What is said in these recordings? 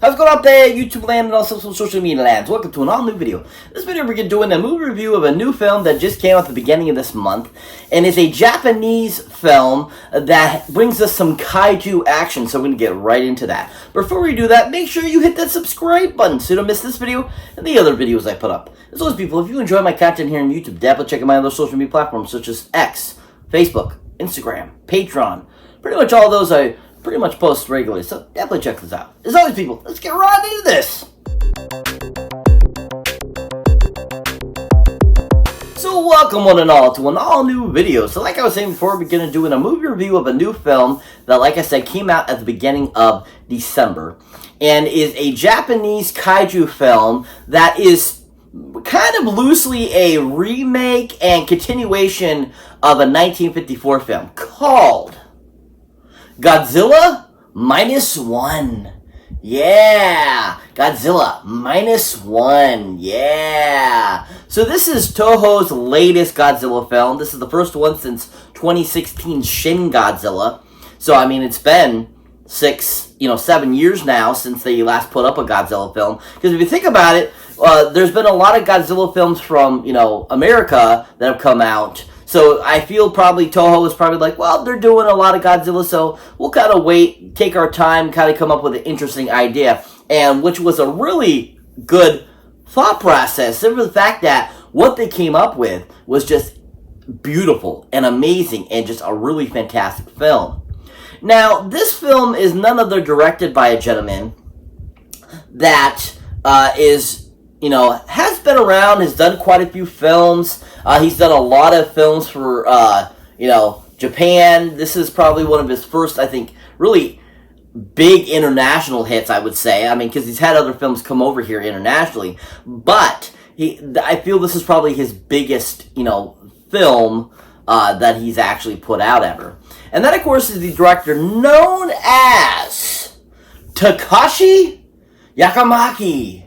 How's it going out there, YouTube land and also some social media lands? Welcome to an all-new video. This video we're doing a movie review of a new film that just came out at the beginning of this month, and it's a Japanese film that brings us some kaiju action, so we're going to get right into that. Before we do that, make sure you hit that subscribe button so you don't miss this video and the other videos I put up. As always, people, if you enjoy my content here on YouTube, definitely check out my other social media platforms such as X, Facebook, Instagram, Patreon. Pretty much all those I pretty much post regularly, so definitely check this out. As always, people, let's get right into this. So welcome one and all to an all-new video. So like I was saying before, we're going to do a movie review of a new film that, like I said, came out at the beginning of December, and is a Japanese kaiju film that is kind of loosely a remake and continuation of a 1954 film called Godzilla -1. Yeah, Godzilla -1. Yeah. So this is Toho's latest Godzilla film. This is the first one since 2016 Shin Godzilla. So I mean, it's been 7 years now since they last put up a Godzilla film. Because if you think about it, there's been a lot of Godzilla films from, America that have come out. So I feel probably Toho is probably like, well, they're doing a lot of Godzilla, so we'll kind of wait, take our time, kind of come up with an interesting idea. And which was a really good thought process. Simply the fact that what they came up with was just beautiful and amazing and just a really fantastic film. Now, this film is none other directed by a gentleman that has been around, has done quite a few films. He's done a lot of films for, Japan. This is probably one of his first, I think, really big international hits, I would say. I mean, because he's had other films come over here internationally. But I feel this is probably his biggest, film that he's actually put out ever. And that, of course, is the director known as Takashi Yakamaki.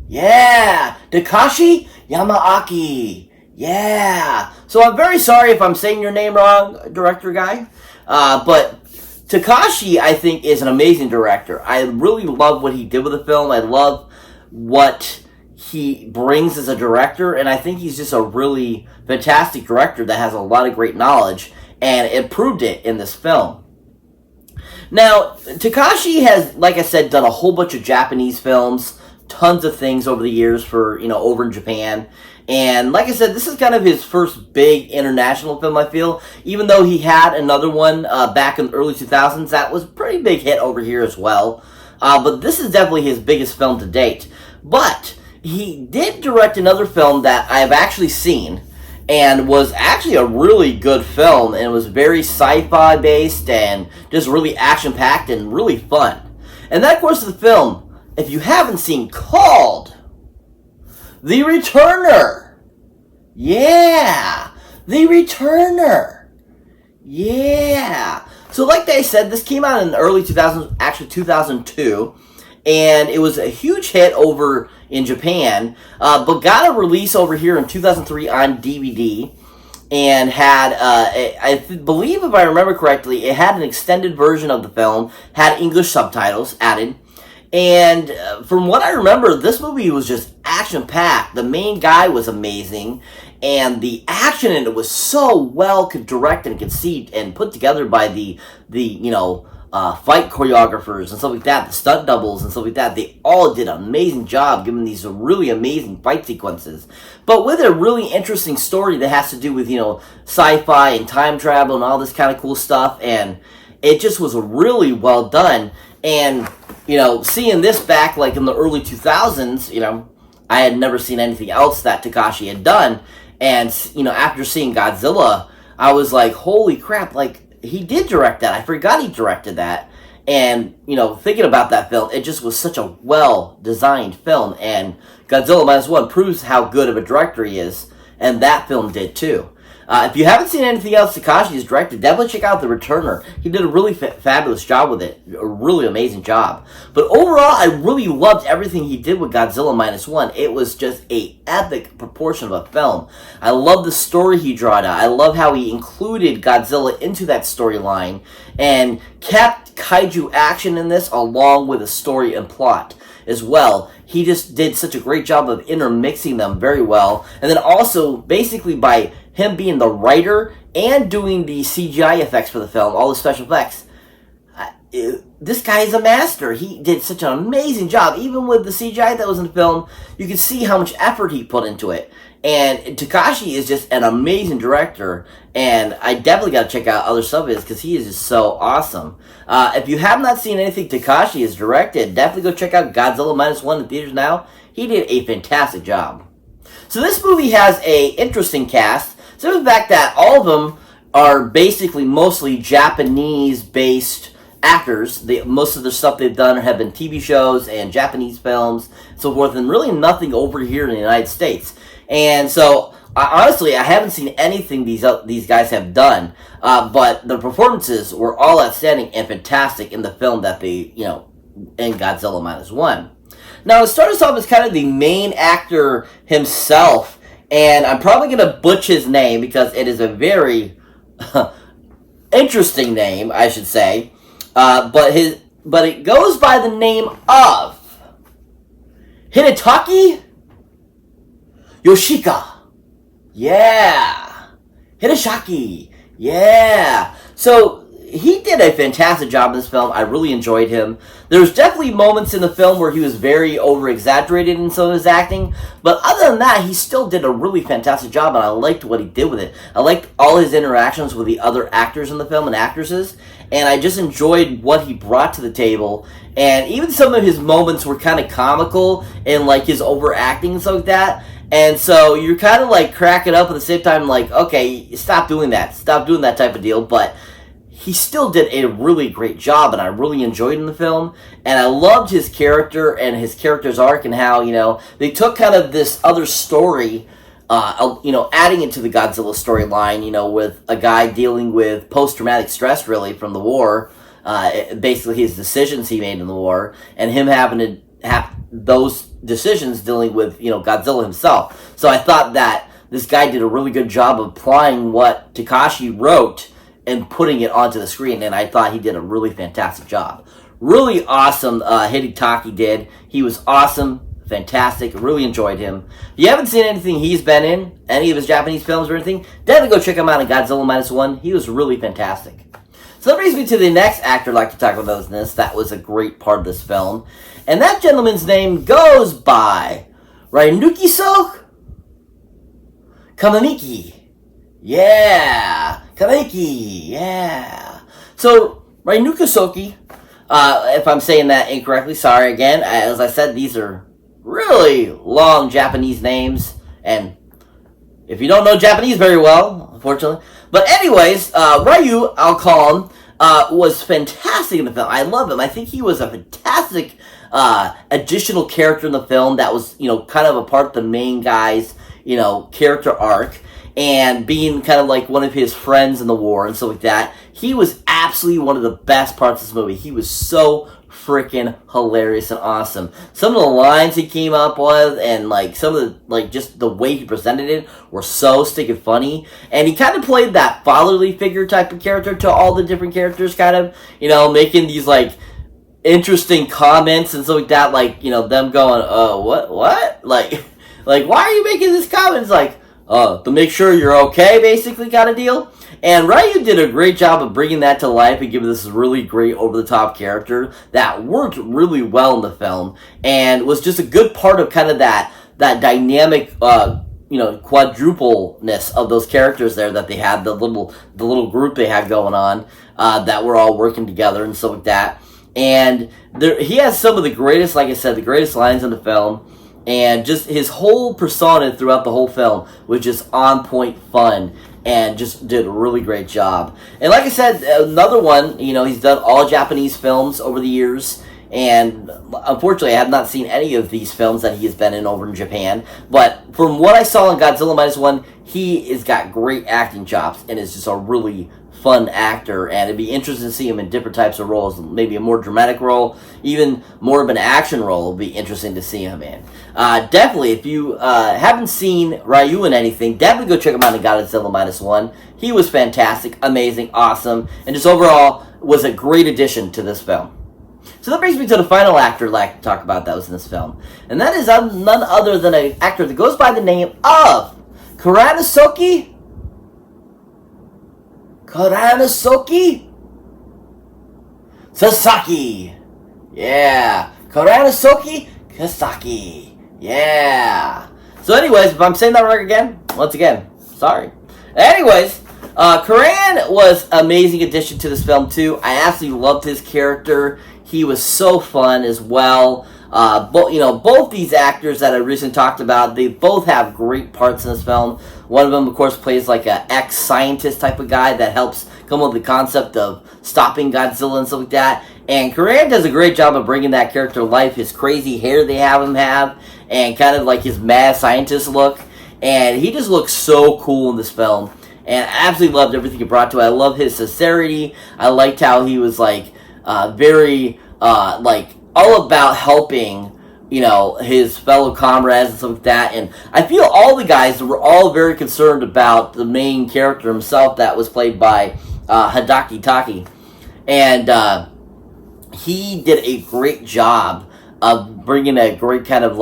Yeah, Takashi Yamaaki. Yeah. So I'm very sorry if I'm saying your name wrong, director guy. But Takashi, I think, is an amazing director. I really love what he did with the film. I love what he brings as a director, and I think he's just a really fantastic director that has a lot of great knowledge, and it proved it in this film. Now, Takashi has, like I said, done a whole bunch of Japanese films, tons of things over the years for, over in Japan. And like I said, this is kind of his first big international film, I feel. Even though he had another one back in the early 2000s, that was a pretty big hit over here as well. But this is definitely his biggest film to date. But he did direct another film that I've actually seen, and was actually a really good film, and it was very sci-fi based and just really action-packed and really fun. And that, of course, is the film, if you haven't seen, called The Returner. Yeah, The Returner. Yeah. So like I said, this came out in the early 2000s, actually 2002, and it was a huge hit over in Japan, but got a release over here in 2003 on DVD, and had, I believe if I remember correctly, it had an extended version of the film, had English subtitles added. And from what I remember, this movie was just action-packed. The main guy was amazing, and the action in it was so well directed and conceived and put together by the fight choreographers and stuff like that, the stunt doubles and stuff like that. They all did an amazing job giving these really amazing fight sequences, but with a really interesting story that has to do with, sci-fi and time travel and all this kind of cool stuff, and it just was really well done. And seeing this back like in the early 2000s, I had never seen anything else that Takashi had done. And, after seeing Godzilla, I was like, holy crap, like, he did direct that. I forgot he directed that. And, thinking about that film, it just was such a well-designed film. And Godzilla -1 proves how good of a director he is. And that film did too. If you haven't seen anything else Takashi has directed, definitely check out The Returner. He did a really fabulous job with it. A really amazing job. But overall, I really loved everything he did with Godzilla Minus One. It was just a epic proportion of a film. I love the story he drew out. I love how he included Godzilla into that storyline and kept kaiju action in this along with a story and plot as well. He just did such a great job of intermixing them very well. And then also, basically by him being the writer and doing the CGI effects for the film, all the special effects, this guy is a master. He did such an amazing job. Even with the CGI that was in the film, you can see how much effort he put into it. And Takashi is just an amazing director, and I definitely got to check out other stuff of his because he is just so awesome. If you have not seen anything Takashi has directed, definitely go check out Godzilla Minus One in theaters now. He did a fantastic job. So this movie has a interesting cast. So the fact that all of them are basically mostly Japanese-based actors. Most of the stuff they've done have been TV shows and Japanese films, so forth, and really nothing over here in the United States. And so, honestly, I haven't seen anything these guys have done, but the performances were all outstanding and fantastic in the film that they, in Godzilla Minus One. Now, to start us off is kind of the main actor himself, and I'm probably going to butcher his name because it is a very interesting name, I should say. But it goes by the name of Hidetaki Yoshika. Yeah. Hideshaki. Yeah. So he did a fantastic job in this film. I really enjoyed him. There's definitely moments in the film where he was very over-exaggerated in some of his acting, but other than that, he still did a really fantastic job, and I liked what he did with it. I liked all his interactions with the other actors in the film and actresses, and I just enjoyed what he brought to the table. And even some of his moments were kind of comical and like his overacting and stuff like that. And so you're kind of like cracking up at the same time, like, okay, stop doing that. Stop doing that type of deal. But he still did a really great job, and I really enjoyed in the film. And I loved his character and his character's arc and how, they took kind of this other story, adding it to the Godzilla storyline, with a guy dealing with post-traumatic stress, really, from the war. Basically his decisions he made in the war, and him having to have those decisions dealing with, Godzilla himself. So I thought that this guy did a really good job of applying what Takashi wrote and putting it onto the screen, and I thought he did a really fantastic job. Really awesome Hidetaki did. He was awesome, fantastic, really enjoyed him. If you haven't seen anything he's been in, any of his Japanese films or anything, definitely go check him out in Godzilla Minus One. He was really fantastic. So that brings me to the next actor I'd like to talk about in this. That was a great part of this film. And that gentleman's name goes by Ryunosuke Kamamiki. Yeah. Kamamiki. Yeah. So, Ryunosuke, if I'm saying that incorrectly, sorry again. As I said, these are really long Japanese names. And if you don't know Japanese very well, unfortunately. But anyways, Ryu, I'll call him, was fantastic in the film. I love him. I think he was a fantastic additional character in the film that was, kind of a part of the main guy's, character arc. And being kind of like one of his friends in the war and stuff like that. He was absolutely one of the best parts of this movie. He was so freaking hilarious and awesome. Some of the lines he came up with and like some of the, like just the way he presented it were so stinking funny. And he kind of played that fatherly figure type of character to all the different characters, kind of, making these like interesting comments and stuff like that, like, them going, what? Like, why are you making this comment? It's like, to make sure you're okay, basically, kind of deal. And Ryu did a great job of bringing that to life and giving this really great over-the-top character that worked really well in the film and was just a good part of kind of that dynamic, quadrupleness of those characters there that they had, the little group they had going on, that were all working together and stuff like that. And he has some of the greatest, like I said, the greatest lines in the film. And just his whole persona throughout the whole film was just on point fun and just did a really great job. And like I said, another one, he's done all Japanese films over the years. and unfortunately I have not seen any of these films that he has been in over in Japan, but from what I saw in Godzilla Minus One, he has got great acting chops and is just a really fun actor, and it'd be interesting to see him in different types of roles, maybe a more dramatic role, even more of an action role would be interesting to see him in. Definitely, if you haven't seen Ryu in anything, definitely go check him out in Godzilla Minus One. He was fantastic, amazing, awesome, and just overall was a great addition to this film. So that brings me to the final actor I'd like to talk about that was in this film, and that is none other than an actor that goes by the name of Kuranosuke Sasaki. Yeah. Kuranosuke Sasaki. Yeah. So anyways, if I'm saying that right again, once again, sorry. Anyways, Kuran was an amazing addition to this film too. I absolutely loved his character. He was so fun as well. Both these actors that I recently talked about, they both have great parts in this film. One of them, of course, plays like an ex-scientist type of guy that helps come up with the concept of stopping Godzilla and stuff like that. And Kuran does a great job of bringing that character to life. His crazy hair they have him have, and kind of like his mad scientist look. And he just looks so cool in this film. And I absolutely loved everything he brought to it. I love his sincerity. I liked how he was very all about helping, his fellow comrades and stuff like that. And I feel all the guys were all very concerned about the main character himself that was played by Hideki Taki. And he did a great job of bringing a great kind of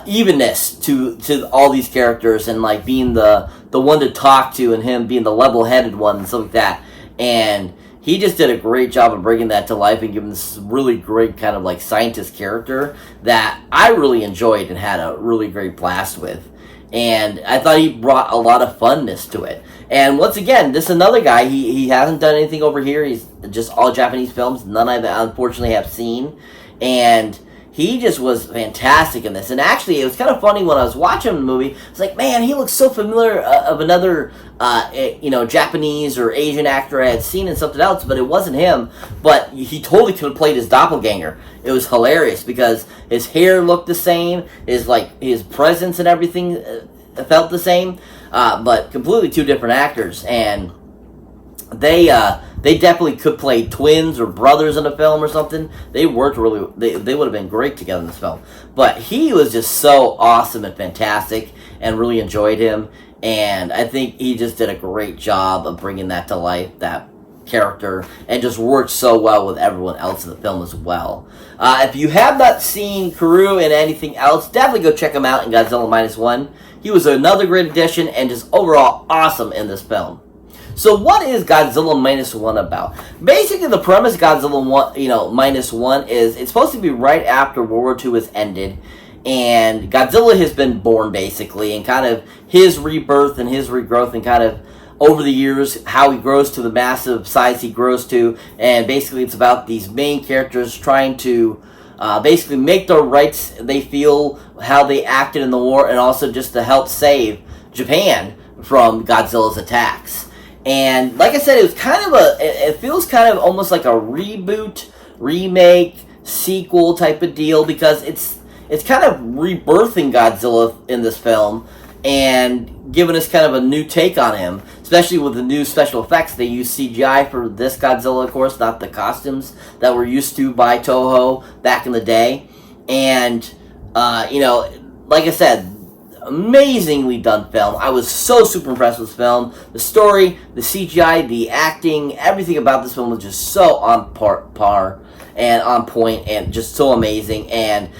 evenness to all these characters, and being the one to talk to, and him being the level-headed one and stuff like that. And he just did a great job of bringing that to life and giving this really great kind of scientist character that I really enjoyed and had a really great blast with. And I thought he brought a lot of funness to it. And once again, this is another guy, he hasn't done anything over here. He's just all Japanese films. None I unfortunately have seen. And he just was fantastic in this. And actually, it was kind of funny when I was watching the movie. It's like, man, he looks so familiar of another, Japanese or Asian actor I had seen in something else, but it wasn't him. But he totally could have played his doppelganger. It was hilarious because his hair looked the same, his presence and everything felt the same, but completely two different actors. And they definitely could play twins or brothers in a film or something. They worked they would have been great together in this film. But he was just so awesome and fantastic, and really enjoyed him. And I think he just did a great job of bringing that to life, that character, and just worked so well with everyone else in the film as well. If you have not seen Kuru in anything else, definitely go check him out in Godzilla Minus One. He was another great addition and just overall awesome in this film. So what is Godzilla Minus One about? Basically, the premise of Godzilla Minus One is it's supposed to be right after World War II has ended, and Godzilla has been born basically, and kind of his rebirth and his regrowth, and kind of over the years how he grows to the massive size he grows to. And basically, it's about these main characters trying to basically make the rights they feel, how they acted in the war, and also just to help save Japan from Godzilla's attacks. And like I said, it feels kind of almost like a reboot, remake, sequel type of deal, because it's kind of rebirthing Godzilla in this film and giving us kind of a new take on him, especially with the new special effects. They use CGI for this Godzilla, of course, not the costumes that we're used to by Toho back in the day. And, like I said, amazingly done film. I was so super impressed with this film. The story, the CGI, the acting, everything about this film was just so on par and on point, and just so amazing. And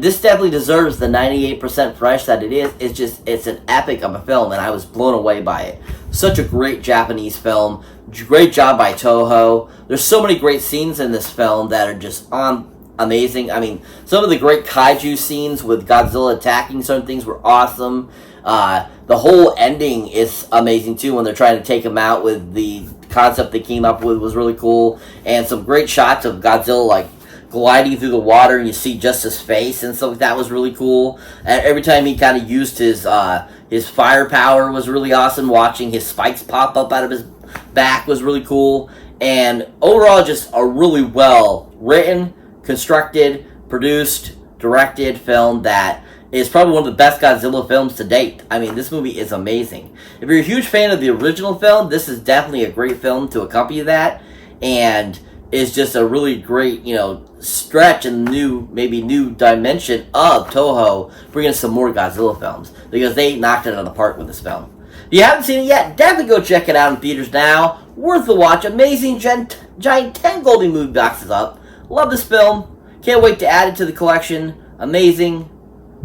this definitely deserves the 98% fresh that it is. It's an epic of a film, and I was blown away by it. Such a great Japanese film. Great job by Toho. There's so many great scenes in this film that are just amazing. I mean, some of the great kaiju scenes with Godzilla attacking certain things were awesome. The whole ending is amazing too, when they're trying to take him out with the concept they came up with was really cool. And some great shots of Godzilla gliding through the water, and you see just his face and stuff like that was really cool. And every time he kind of used his firepower was really awesome. Watching his spikes pop up out of his back was really cool. And overall, just a really well written, constructed, produced, directed film that is probably one of the best Godzilla films to date. I mean, this movie is amazing. If you're a huge fan of the original film, this is definitely a great film to accompany that, and is just a really great, stretch and maybe new dimension of Toho bringing some more Godzilla films, because they knocked it out of the park with this film. If you haven't seen it yet, definitely go check it out in theaters now. Worth the watch. Amazing, giant 10 Goldie movie boxes up. Love this film. Can't wait to add it to the collection. Amazing.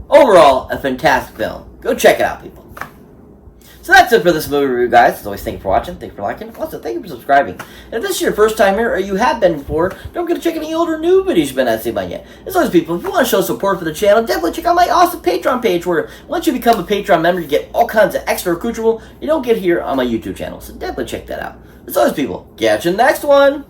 Overall, a fantastic film. Go check it out, people. So that's it for this movie review, guys. As always, thank you for watching, thank you for liking, also thank you for subscribing. And if this is your first time here, or you have been before, don't forget to check any older new videos you've been not seen by yet. As always, people, if you want to show support for the channel, definitely check out my awesome Patreon page, where once you become a Patreon member, you get all kinds of extra accoutrement you don't get here on my YouTube channel. So definitely check that out. As always, people, catch you in the next one.